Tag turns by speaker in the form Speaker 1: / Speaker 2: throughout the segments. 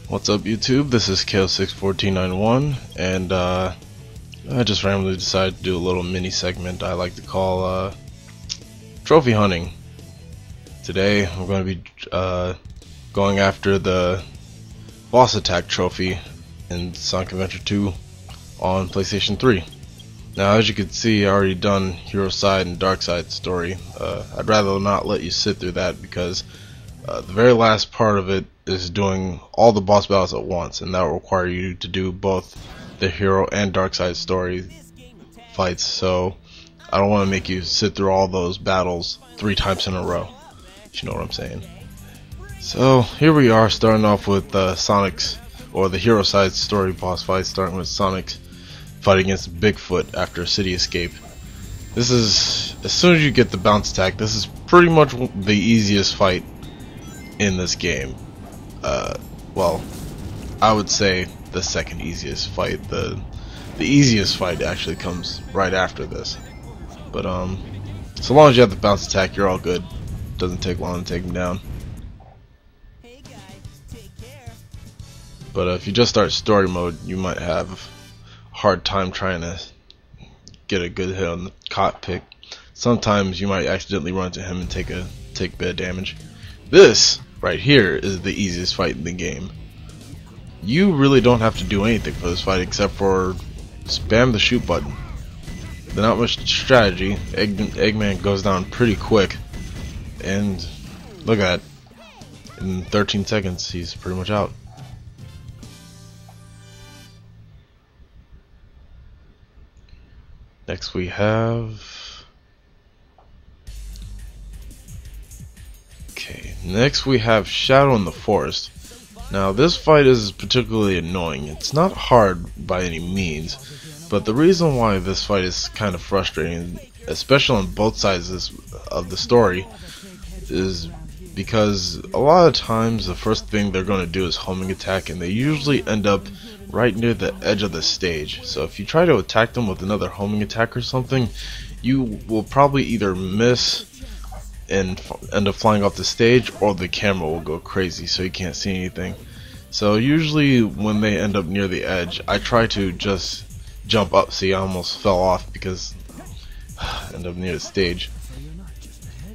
Speaker 1: What's up YouTube, this is KO61491 and I just randomly decided to do a little mini segment I like to call trophy hunting. Today I'm going to be going after the boss attack trophy in Sonic Adventure 2 on PlayStation 3. Now as you can see, I already done Hero Side and Dark Side story. I'd rather not let you sit through that because the very last part of it is doing all the boss battles at once, and that will require you to do both the Hero and Dark Side story fights, so I don't want to make you sit through all those battles 3 times in a row, if you know what I'm saying. So here we are, starting off with Sonic's, or the Hero Side story boss fight, starting with Sonic's fight against Bigfoot after a city escape. This is, as soon as you get the bounce attack, this is pretty much the easiest fight in this game. Well, I would say the second easiest fight. The easiest fight actually comes right after this. But so long as you have the bounce attack, you're all good. Doesn't take long to take him down. But if you just start story mode, you might have a hard time trying to get a good hit on the cockpit. Sometimes you might accidentally run into him and take a bit of damage. This right here is the easiest fight in the game. You really don't have to do anything for this fight except for spam the shoot button. There's not much strategy. Eggman goes down pretty quick, and look at that. In 13 seconds he's pretty much out. Next we have Next we have Shadow in the Forest. Now this fight is particularly annoying. It's not hard by any means, but the reason why this fight is kind of frustrating, especially on both sides of the story, is because a lot of times the first thing they're going to do is homing attack, and they usually end up right near the edge of the stage. So if you try to attack them with another homing attack or something, you will probably either miss and end up flying off the stage, or the camera will go crazy so you can't see anything. So usually when they end up near the edge, I try to just jump up. See, I almost fell off because I end up near the stage.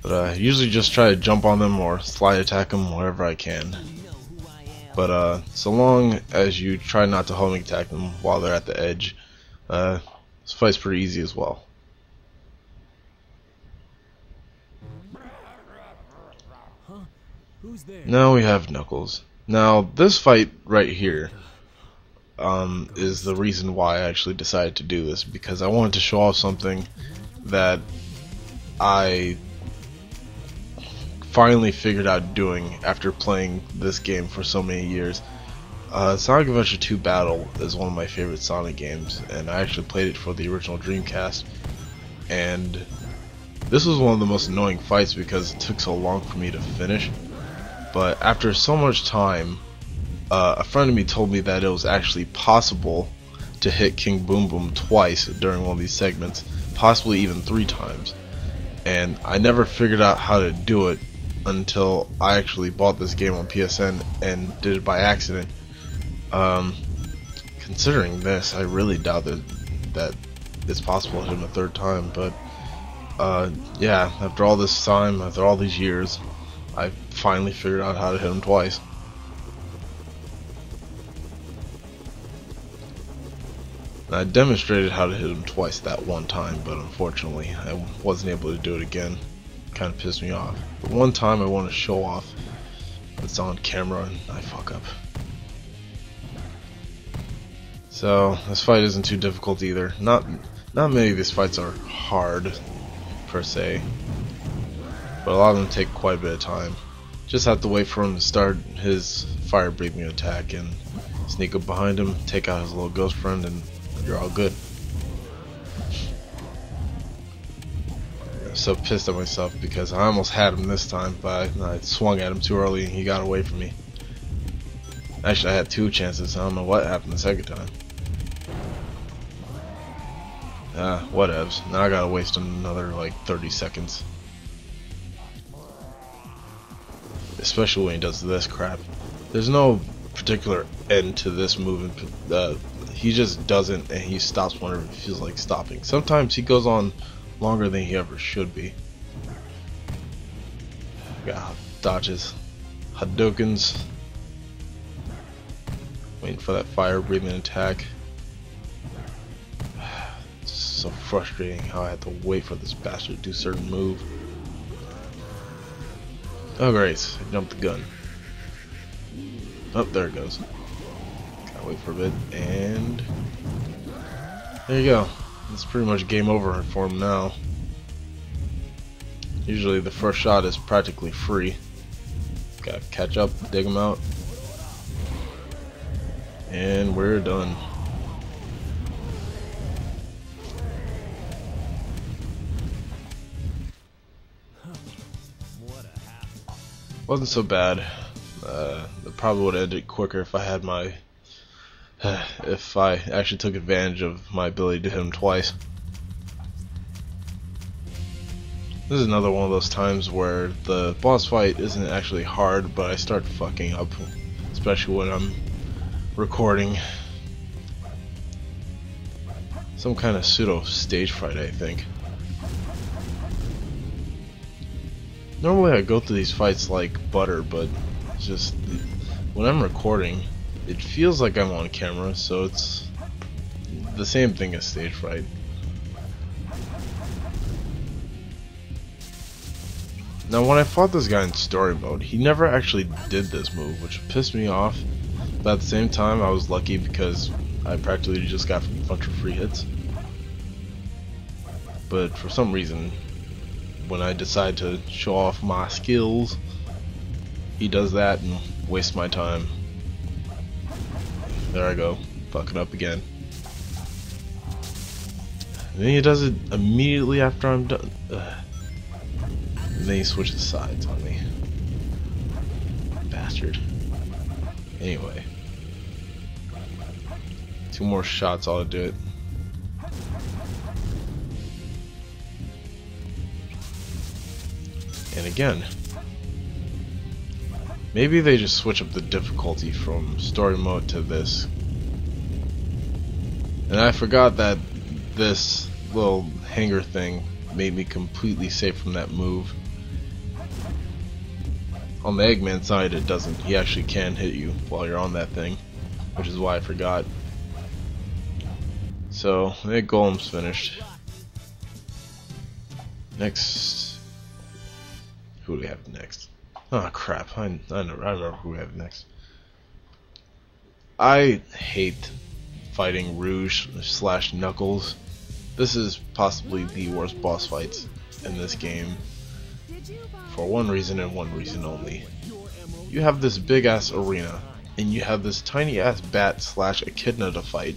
Speaker 1: But I usually just try to jump on them or slide attack them wherever I can. But so long as you try not to homing attack them while they're at the edge, this fight's pretty easy as well. Now we have Knuckles. Now this fight right here is the reason why I actually decided to do this, because I wanted to show off something that I finally figured out doing after playing this game for so many years. Sonic Adventure 2 Battle is one of my favorite Sonic games, and I actually played it for the original Dreamcast, and this was one of the most annoying fights because it took so long for me to finish. But after so much time, a friend of me told me that it was actually possible to hit King Boom Boom twice during one of these segments, possibly even 3 times. And I never figured out how to do it until I actually bought this game on PSN and did it by accident. Considering this, I really doubt that it's possible to hit him a 3rd time, but yeah, after all this time, after all these years, I finally figured out how to hit him twice. And I demonstrated how to hit him twice that one time, but unfortunately I wasn't able to do it again. Kind of pissed me off. But one time I want to show off. It's on camera and I fuck up. So this fight isn't too difficult either. Not many of these fights are hard per se, but a lot of them take quite a bit of time. Just have to wait for him to start his fire breathing attack and sneak up behind him, take out his little ghost friend, and you're all good. I'm so pissed at myself because I almost had him this time, but I swung at him too early and he got away from me. Actually, I had 2 chances. I don't know what happened the second time. Whatevs. Now I gotta waste another like 30 seconds. Especially when he does this crap. There's no particular end to this move. He just doesn't, and he stops whenever he feels like stopping. Sometimes he goes on longer than he ever should be. Got dodges, Hadoukens, waiting for that fire breathing attack. It's so frustrating how I have to wait for this bastard to do a certain move. Oh great, I jumped the gun. Oh, there it goes. Gotta wait for a bit, and there you go. It's pretty much game over for him now. Usually the first shot is practically free. Gotta catch up, dig him out, and we're done. Wasn't so bad. It probably would have ended quicker if I had my if I actually took advantage of my ability to hit him twice. This is another one of those times where the boss fight isn't actually hard, but I start fucking up, especially when I'm recording. Some kind of pseudo stage fright, I think. Normally I go through these fights like butter, but it's just when I'm recording, it feels like I'm on camera, so it's the same thing as stage fright. Now when I fought this guy in story mode, he never actually did this move, which pissed me off, but at the same time I was lucky because I practically just got a bunch of free hits. But for some reason, when I decide to show off my skills, he does that and wastes my time. There I go, fucking up again. And then he does it immediately after I'm done. And then he switches sides on me. Bastard. Anyway. 2 more shots ought to do it. And again. Maybe they just switch up the difficulty from story mode to this. And I forgot that this little hanger thing made me completely safe from that move. On the Eggman side it doesn't. He actually can hit you while you're on that thing, which is why I forgot. So, that golem's finished. Next, who do we have next? Oh crap, I remember who we have next. I hate fighting Rouge / Knuckles. This is possibly the worst boss fights in this game, for one reason and one reason only. You have this big ass arena, and you have this tiny ass bat / echidna to fight.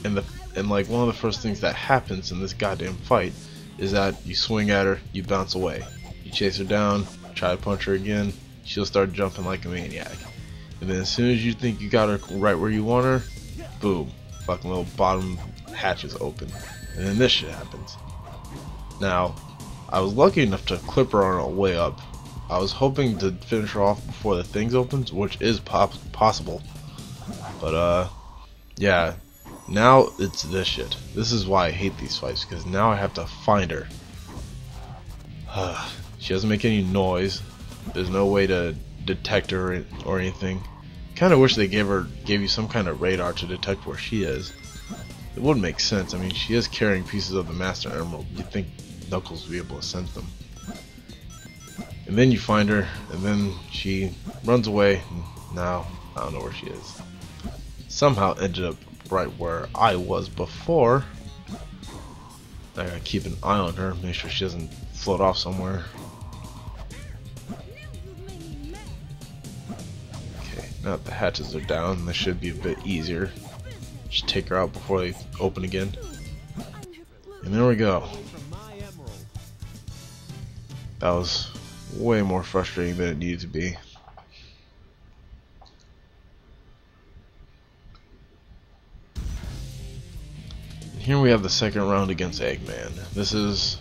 Speaker 1: And like one of the first things that happens in this goddamn fight is that you swing at her, you bounce away. You chase her down, try to punch her again, she'll start jumping like a maniac. And then as soon as you think you got her right where you want her, boom, fucking little bottom hatches open. And then this shit happens. Now, I was lucky enough to clip her on her way up. I was hoping to finish her off before the things opens, which is possible. But yeah. Now it's this shit. This is why I hate these fights, because now I have to find her. She doesn't make any noise. There's no way to detect her or anything. Kinda wish they gave you some kind of radar to detect where she is. It would make sense. I mean, she is carrying pieces of the Master Emerald. You'd think Knuckles would be able to sense them. And then you find her, and then she runs away, and now I don't know where she is. Somehow ended up right where I was before. I gotta keep an eye on her, make sure she doesn't float off somewhere. Okay, now that the hatches are down, this should be a bit easier. Just take her out before they open again. And there we go. That was way more frustrating than it needed to be. Here we have the second round against Eggman. This is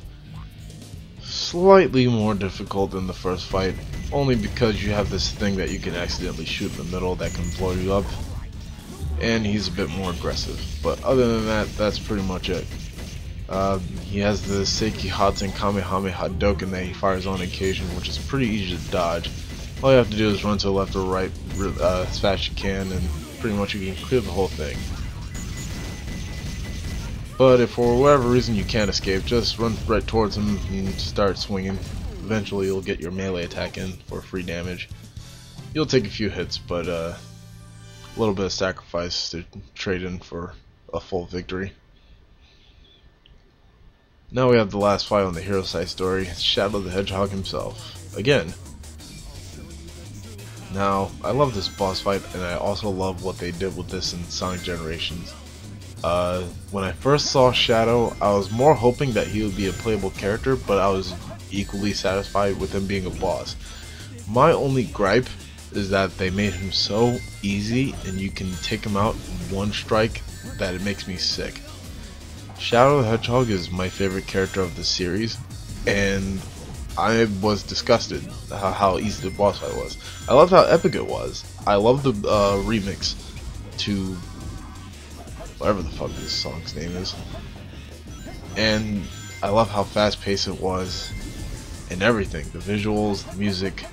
Speaker 1: slightly more difficult than the first fight, only because you have this thing that you can accidentally shoot in the middle that can blow you up, and he's a bit more aggressive. But other than that, that's pretty much it. He has the Seiki Haten Kamehameha Hadouken that he fires on occasion, which is pretty easy to dodge. All you have to do is run to the left or right as fast as you can, and pretty much you can clear the whole thing. But if for whatever reason you can't escape, just run right towards him and start swinging. Eventually you'll get your melee attack in for free damage. You'll take a few hits, but a little bit of sacrifice to trade in for a full victory. Now we have the last fight on the hero side story, Shadow the Hedgehog himself. Again. Now, I love this boss fight, and I also love what they did with this in Sonic Generations. When I first saw Shadow, I was more hoping that he would be a playable character, but I was equally satisfied with him being a boss. My only gripe is that they made him so easy, and you can take him out in one strike, that it makes me sick. Shadow the Hedgehog is my favorite character of the series, and I was disgusted how easy the boss fight was. I loved how epic it was. I love the remix to whatever the fuck this song's name is, and I love how fast paced it was, and everything, the visuals, the music,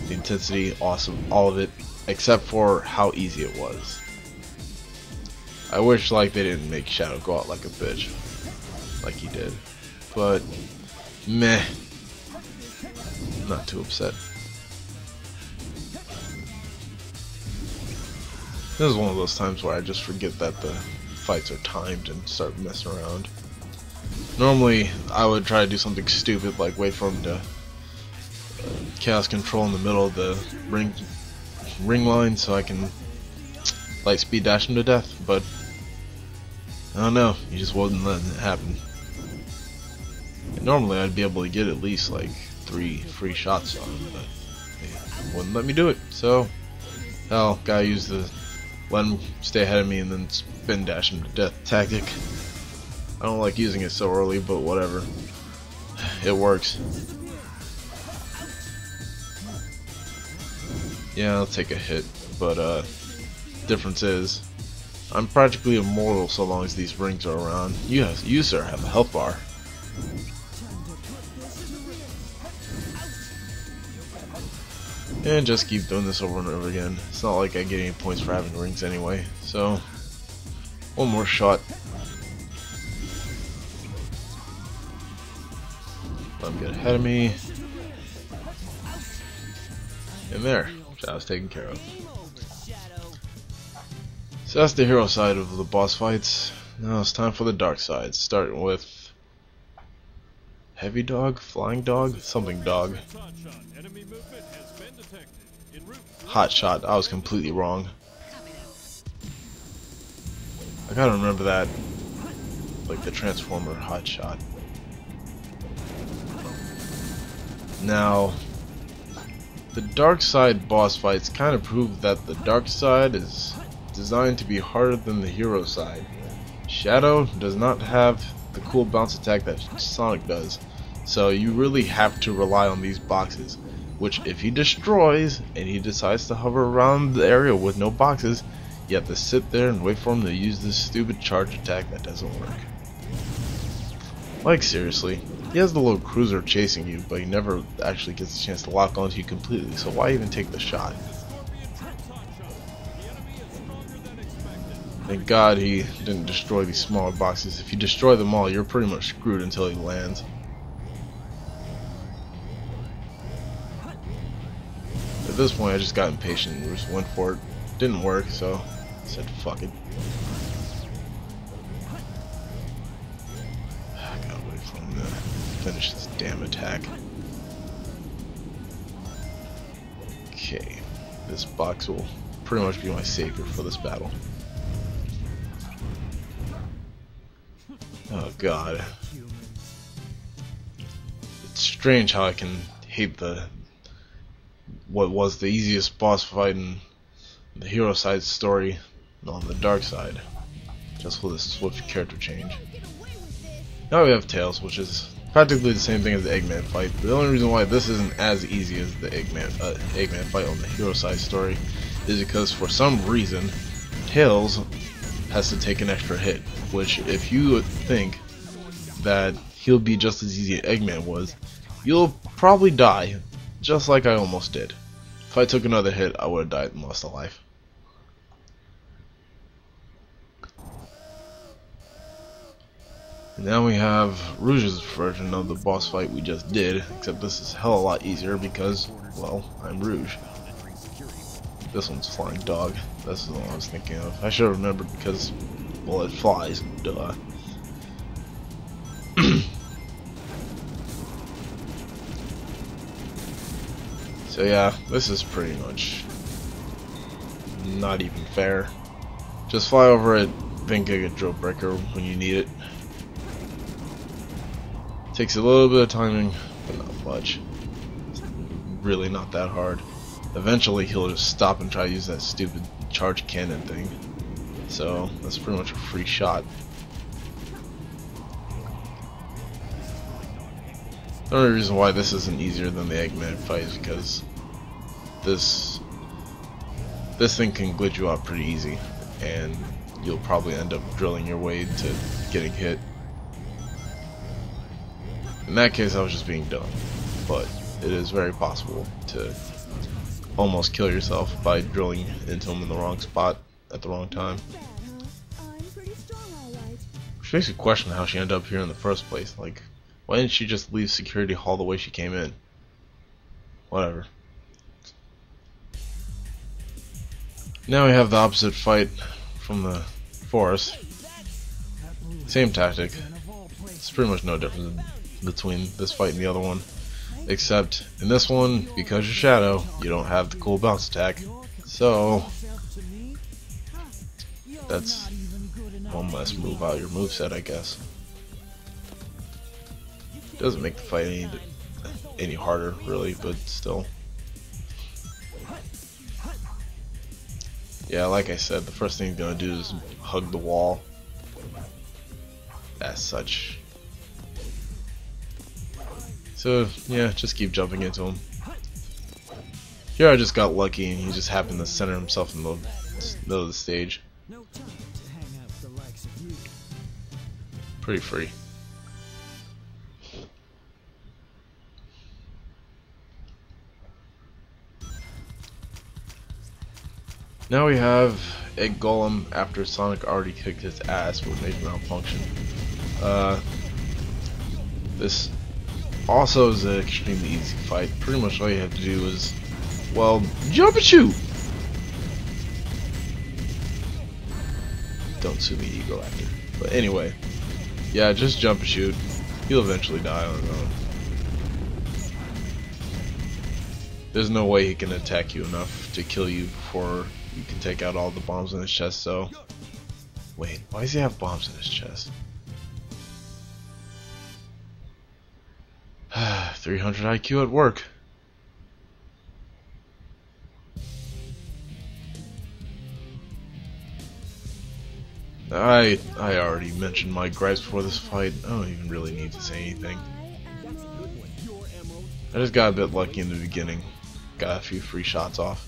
Speaker 1: the intensity, awesome, all of it, except for how easy it was. I wish like they didn't make Shadow go out like a bitch, like he did, but meh, not too upset. This is one of those times where I just forget that the fights are timed and start messing around. Normally, I would try to do something stupid like wait for him to chaos control in the middle of the ring line so I can light speed dash him to death, but I don't know, he just wasn't letting it happen. And normally I'd be able to get at least like 3 free shots on him, but he wouldn't let me do it, so hell, gotta use the let him stay ahead of me and then spin dash him to death tactic. I don't like using it so early, but whatever. It works. Yeah, I'll take a hit, but difference is I'm practically immortal so long as these rings are around. You sir have a health bar. And just keep doing this over and over again. It's not like I get any points for having rings anyway, so one more shot. Let him get ahead of me. And there, Shadow's taken care of. So that's the hero side of the boss fights. Now it's time for the dark side, starting with Heavy Dog, Flying Dog, something dog. Hot Shot, I was completely wrong. I gotta remember that, like the Transformer Hot Shot. Now, the dark side boss fights kind of prove that the dark side is designed to be harder than the hero side. Shadow does not have the cool bounce attack that Sonic does, so you really have to rely on these boxes, which if he destroys and he decides to hover around the area with no boxes, you have to sit there and wait for him to use this stupid charge attack that doesn't work. Like seriously, he has the little cruiser chasing you, but he never actually gets a chance to lock onto you completely, so why even take the shot? Thank God he didn't destroy these smaller boxes. If you destroy them all, you're pretty much screwed until he lands. At this point, I just got impatient and just went for it. Didn't work, so I said fuck it. I gotta wait for him to finish this damn attack. Okay, this box will pretty much be my savior for this battle. Oh god. It's strange how I can hate what was the easiest boss fight in the hero side story on the dark side, just with a swift character change. Now we have Tails, which is practically the same thing as the Eggman fight. The only reason why this isn't as easy as the Eggman fight on the hero side story is because for some reason Tails has to take an extra hit, which if you think that he'll be just as easy as Eggman was, you'll probably die, just like I almost did. If I took another hit, I would have died and lost a life. And now we have Rouge's version of the boss fight we just did, except this is hell a lot easier because, well, I'm Rouge. This one's Flying Dog. This is the one I was thinking of. I should have remembered because, well, it flies. Duh. So yeah, this is pretty much not even fair. Just fly over it, then get a drill breaker when you need it. Takes a little bit of timing, but not much. It's really not that hard. Eventually he'll just stop and try to use that stupid charge cannon thing. So that's pretty much a free shot. The only reason why this isn't easier than the Eggman fight is because this thing can glitch you out pretty easy, and you'll probably end up drilling your way to getting hit. In that case, I was just being dumb, but it is very possible to almost kill yourself by drilling into him in the wrong spot at the wrong time. Which makes you question how she ended up here in the first place. Like, why didn't she just leave security hall the way she came in? Whatever. Now we have the opposite fight from the forest. Same tactic. It's pretty much no difference between this fight and the other one. Except, in this one, because you're Shadow, you don't have the cool bounce attack. So, that's one less move out of your moveset, I guess. Doesn't make the fight any harder, really, but still. Yeah, like I said, the first thing he's gonna do is hug the wall. As such. So, yeah, just keep jumping into him. Here I just got lucky and he just happened to center himself in the middle of the stage. Pretty free. Now we have Egg Golem after Sonic already kicked his ass with Major Malfunction. This also is an extremely easy fight. Pretty much all you have to do is, well, jump and shoot! Don't sue me, Ego Actor. But anyway, yeah, just jump and shoot. He'll eventually die on his own. There's no way he can attack you enough to kill you before you can take out all the bombs in his chest, so... Wait, why does he have bombs in his chest? 300 IQ at work. I already mentioned my gripes before this fight. I don't even really need to say anything. I just got a bit lucky in the beginning. Got a few free shots off.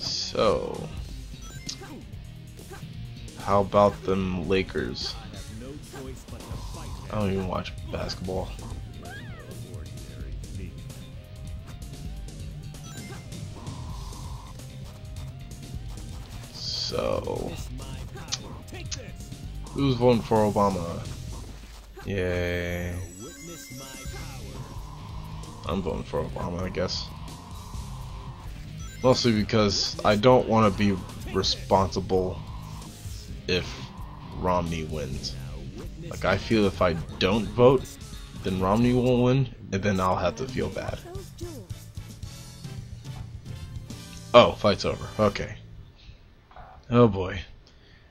Speaker 1: So, how about them Lakers? I don't even watch basketball. So, who's voting for Obama? Yay. I'm voting for Obama, I guess. Mostly because I don't want to be responsible if Romney wins. Like, I feel if I don't vote, then Romney won't win, and then I'll have to feel bad. Oh, fight's over. Okay. Oh boy.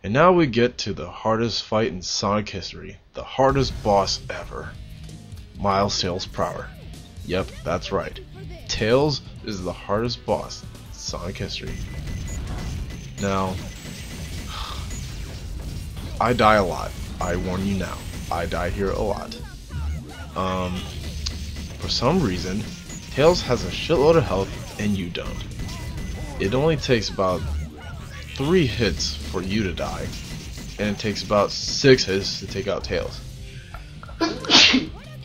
Speaker 1: And now we get to the hardest fight in Sonic history. The hardest boss ever. Miles Tails Prower. Yep, that's right. Tails is the hardest boss in Sonic history. Now, I die a lot. I warn you now. I die here a lot. For some reason, Tails has a shitload of health and you don't. It only takes about 3 hits for you to die, and it takes about 6 hits to take out Tails.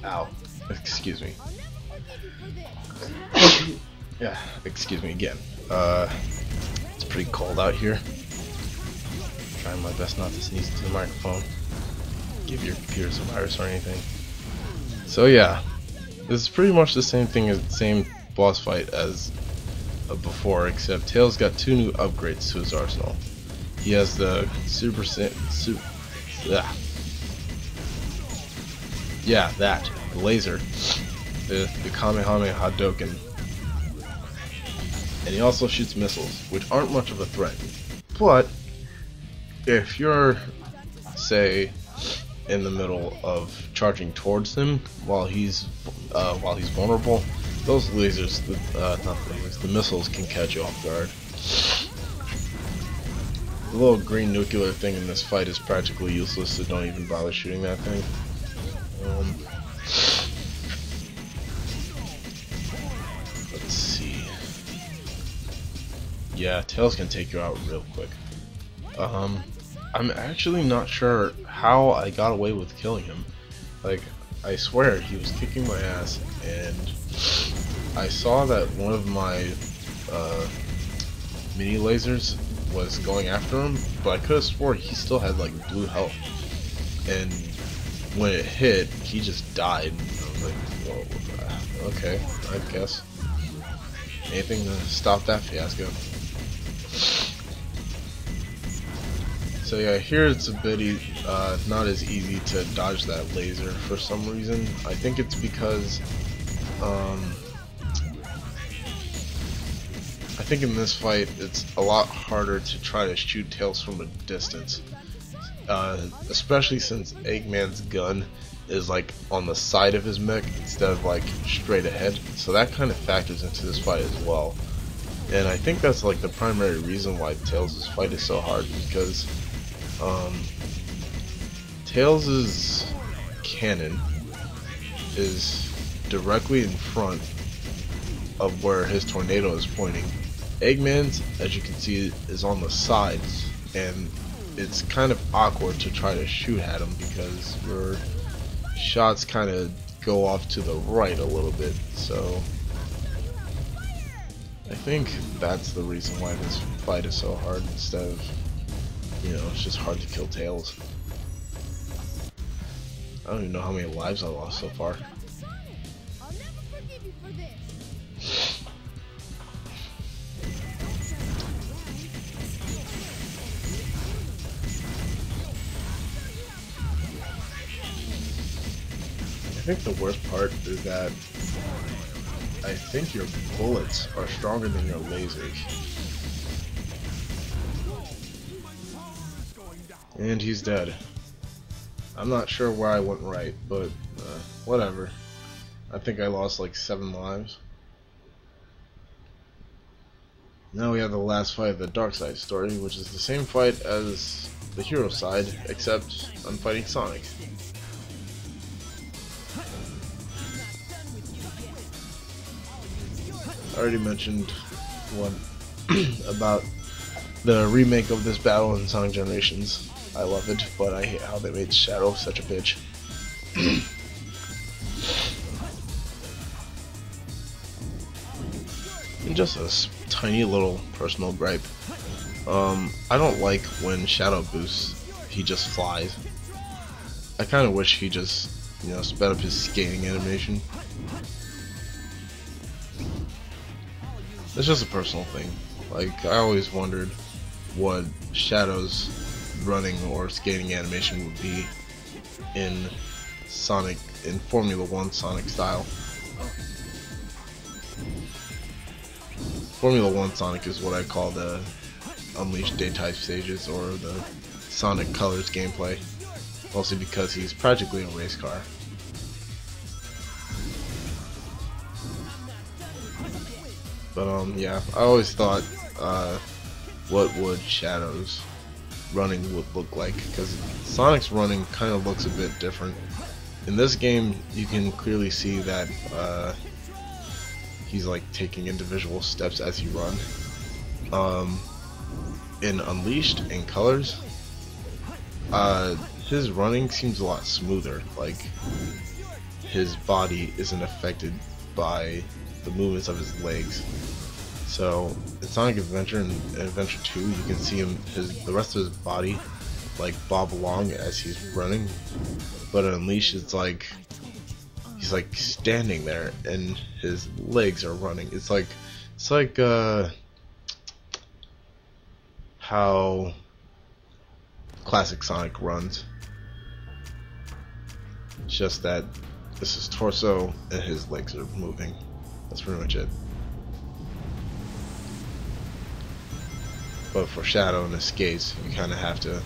Speaker 1: Ow. Excuse me. Yeah, excuse me again. It's pretty cold out here. Trying my best not to sneeze into the microphone. Give your computer some virus or anything. So yeah, this is pretty much the same thing as the same boss fight as before, except Tails got 2 new upgrades to his arsenal. He has the the laser, the Kamehameha Hadouken, and he also shoots missiles, which aren't much of a threat. But if you're, say, in the middle of charging towards him while he's vulnerable, those lasers, the missiles can catch you off guard. The little green nuclear thing in this fight is practically useless, so don't even bother shooting that thing. Let's see. Yeah, Tails can take you out real quick. I'm actually not sure how I got away with killing him. Like, I swear he was kicking my ass, and I saw that one of my mini lasers was going after him, but I could have swore he still had like blue health, and when it hit, he just died. And I was like, whoa, okay, I guess. Anything to stop that fiasco. So yeah, here it's a bit not as easy to dodge that laser for some reason. I think it's because I think in this fight it's a lot harder to try to shoot Tails from a distance, especially since Eggman's gun is like on the side of his mech instead of like straight ahead, so that kind of factors into this fight as well. And I think that's like the primary reason why Tails' fight is so hard, because Tails' cannon is directly in front of where his tornado is pointing. Eggman's, as you can see, is on the sides, and it's kind of awkward to try to shoot at him because your shots kind of go off to the right a little bit. So I think that's the reason why this fight is so hard, instead of, you know, it's just hard to kill Tails. I don't even know how many lives I lost so far. I think the worst part is that I think your bullets are stronger than your lasers. And he's dead. I'm not sure where I went right, but whatever. I think I lost like 7 lives. Now we have the last fight of the Dark Side story, which is the same fight as the hero side, except I'm fighting Sonic. I already mentioned about the remake of this battle in Sonic Generations. I love it, but I hate how they made Shadow such a bitch. And just a tiny little personal gripe. I don't like when Shadow boosts, he just flies. I kind of wish he just, you know, sped up his skating animation. It's just a personal thing. Like, I always wondered what Shadow's running or skating animation would be in Sonic, in Formula 1 Sonic style. Formula 1 Sonic is what I call the Unleashed Day-type stages, or the Sonic Colors gameplay, mostly because he's practically a race car. But yeah, I always thought what would Shadow's running would look like, because Sonic's running kind of looks a bit different. In this game, you can clearly see that he's like taking individual steps as he runs. In Unleashed and Colors, his running seems a lot smoother. Like, his body isn't affected by the movements of his legs. So in Sonic Adventure and Adventure 2, you can see him, the rest of his body like bob along as he's running. But in Unleashed, it's like he's like standing there and his legs are running. It's like how classic Sonic runs. It's just that this is torso and his legs are moving. That's pretty much it. But for Shadow and his skates, you kind of have to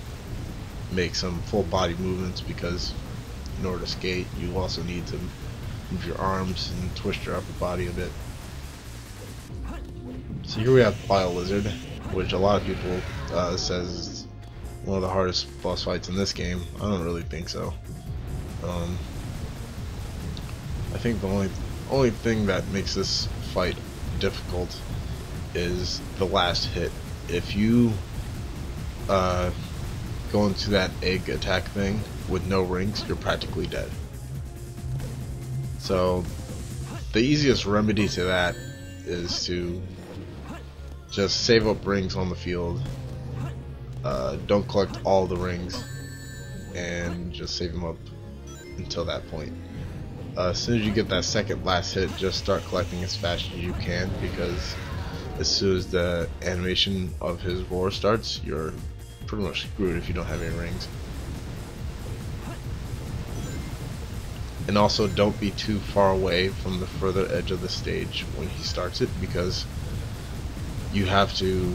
Speaker 1: make some full body movements, because in order to skate, you also need to move your arms and twist your upper body a bit. So here we have Bio Lizard, which a lot of people says is one of the hardest boss fights in this game. I don't really think so. I think the only thing that makes this fight difficult is the last hit. If you go into that egg attack thing with no rings, you're practically dead. So the easiest remedy to that is to just save up rings on the field. Don't collect all the rings, and just save them up until that point. As soon as you get that second last hit, just start collecting as fast as you can, because as soon as the animation of his roar starts, you're pretty much screwed if you don't have any rings. And also, don't be too far away from the further edge of the stage when he starts it, because you have to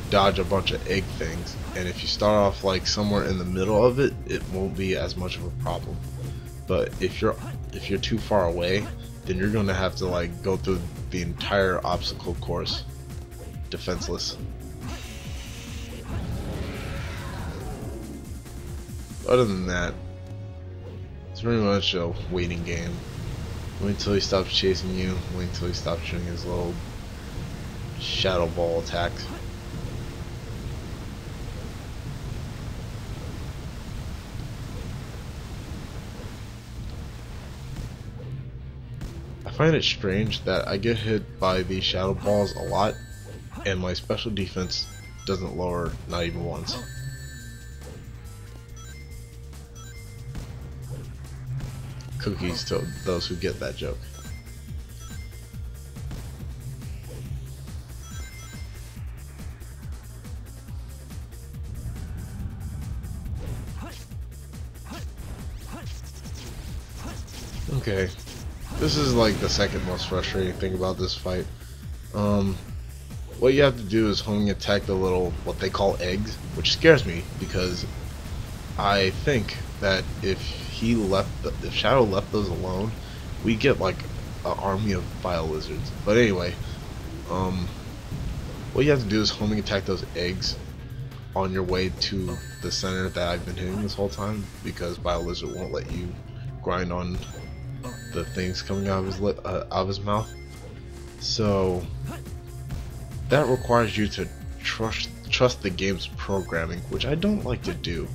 Speaker 1: dodge a bunch of egg things, and if you start off like somewhere in the middle of it, it won't be as much of a problem. But if you're too far away, then you're going to have to like go through the entire obstacle course defenseless. Other than that, it's pretty much a waiting game. Wait until he stops chasing you, wait until he stops shooting his little shadow ball attacks. I find it strange that I get hit by these shadow balls a lot, and my special defense doesn't lower, not even once. Cookies to those who get that joke. Okay, this is like the second most frustrating thing about this fight. What you have to do is homing attack the little, what they call eggs, which scares me, because I think that if Shadow left those alone, we get like an army of Bio Lizards. But anyway, what you have to do is homing attack those eggs on your way to the center that I've been hitting this whole time, because Bio Lizard won't let you grind on the things coming out of his mouth. So that requires you to trust the game's programming, which I don't like to do.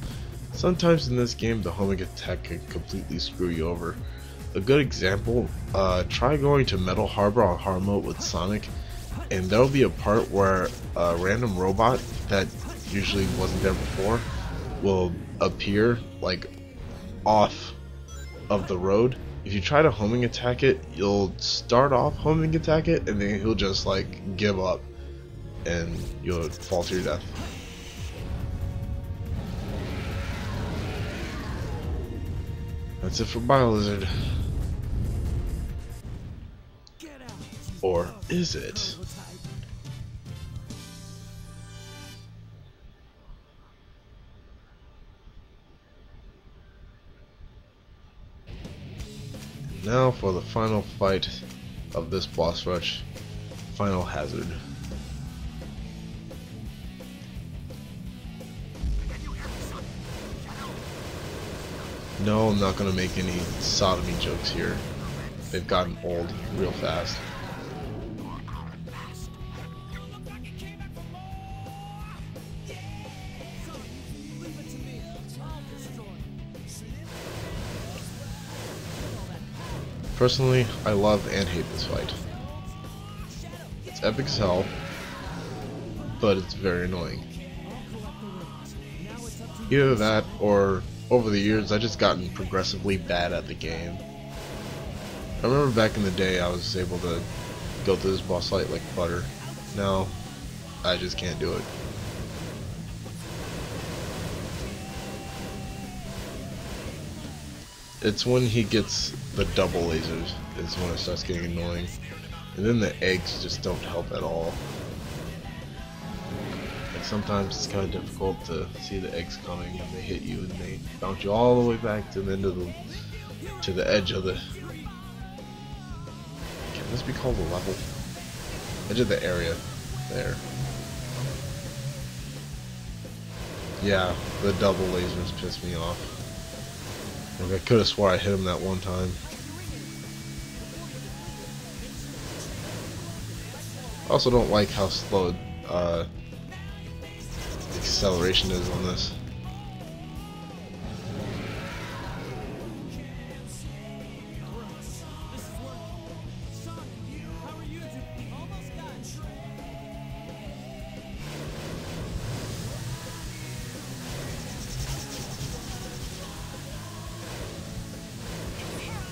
Speaker 1: Sometimes in this game, the homing attack can completely screw you over. A good example, try going to Metal Harbor on hard mode with Sonic, and there'll be a part where a random robot that usually wasn't there before will appear like off of the road. If you try to homing attack it, you'll start off homing attack it, and then he'll just like give up and you'll fall to your death. That's it for Bio Lizard. Or is it? Now for the final fight of this boss rush, final hazard. No, I'm not gonna make any sodomy jokes here. They've gotten old real fast. Personally, I love and hate this fight. It's epic as hell, but it's very annoying. Either that, or over the years, I've just gotten progressively bad at the game. I remember back in the day, I was able to go through this boss fight like butter. Now, I just can't do it. It's when he gets the double lasers is when it starts getting annoying. And then the eggs just don't help at all. Like sometimes it's kind of difficult to see the eggs coming and they hit you and they bounce you all the way back to the end of the edge of the. Can this be called a level? Edge of the area. There. Yeah, the double lasers piss me off. Like I could have swore I hit him that one time. I also don't like how slow acceleration is on this.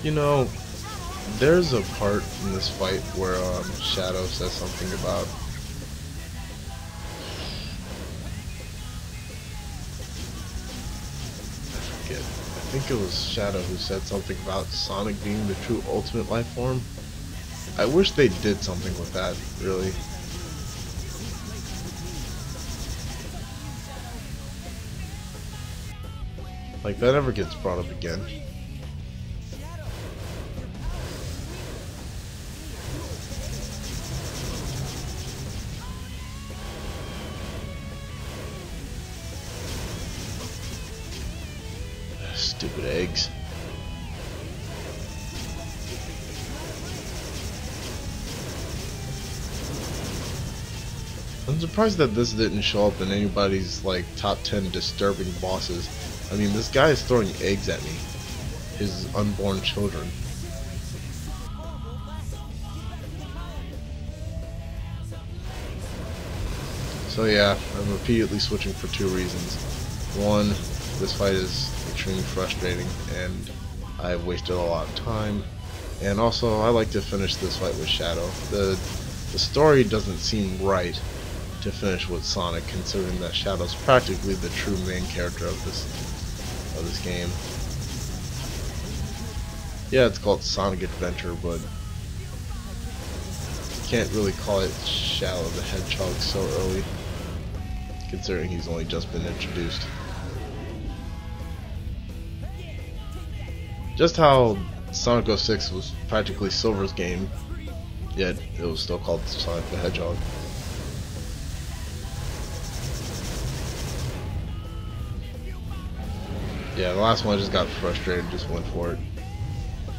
Speaker 1: You know, there's a part in this fight where Shadow says something about I think it was Shadow who said something about Sonic being the true ultimate life form. I wish they did something with that, really. Like, that never gets brought up again. Stupid eggs. I'm surprised that this didn't show up in anybody's like top 10 disturbing bosses. I mean, this guy is throwing eggs at me. His unborn children. So yeah, I'm repeatedly switching for two reasons. One, this fight is extremely frustrating and I've wasted a lot of time, and also I like to finish this fight with Shadow. The story doesn't seem right to finish with Sonic, considering that Shadow's practically the true main character of this game. Yeah, it's called Sonic Adventure, but you can't really call it Shadow the Hedgehog so early, considering he's only just been introduced. Just how Sonic 06 was practically Silver's game, yet it was still called Sonic the Hedgehog. Yeah, the last one I just got frustrated and just went for it.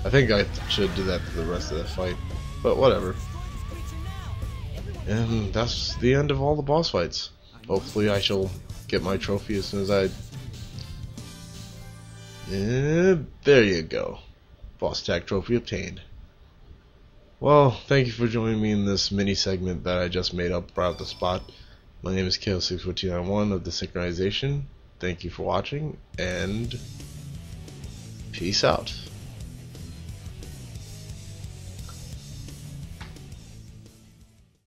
Speaker 1: I think I should do that for the rest of the fight, but whatever. And that's the end of all the boss fights. Hopefully I shall get my trophy as soon as I... there you go. Boss tag trophy obtained. Well, thank you for joining me in this mini segment that I just made up right off the spot. My name is SA2Psn of the Synchronization. Thank you for watching, and peace out.